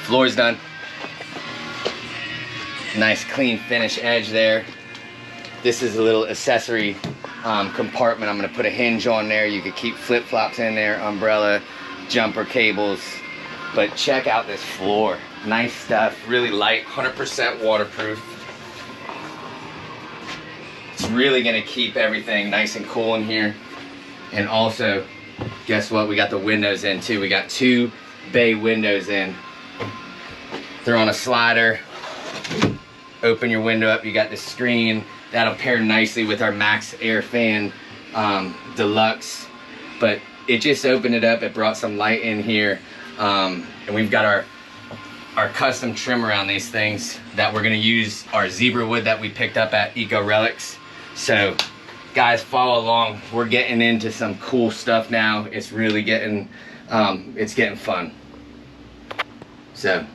Floor's done. Nice clean finish edge there. This is a little accessory compartment. I'm gonna put a hinge on there. You could keep flip-flops in there, umbrella, jumper cables. But check out this floor. Nice stuff, really light, 100% waterproof. It's really gonna keep everything nice and cool in here. And also, guess what? We got the windows in too. We got 2 bay windows in. They're on a slider. Open your window up, you got the screen. That'll pair nicely with our Max Air Fan Deluxe. But it just opened it up, it brought some light in here. And we've got our custom trim around these things that we're gonna use our zebra wood that we picked up at Eco Relics. So guys, follow along. We're getting into some cool stuff now. It's really getting, it's getting fun. So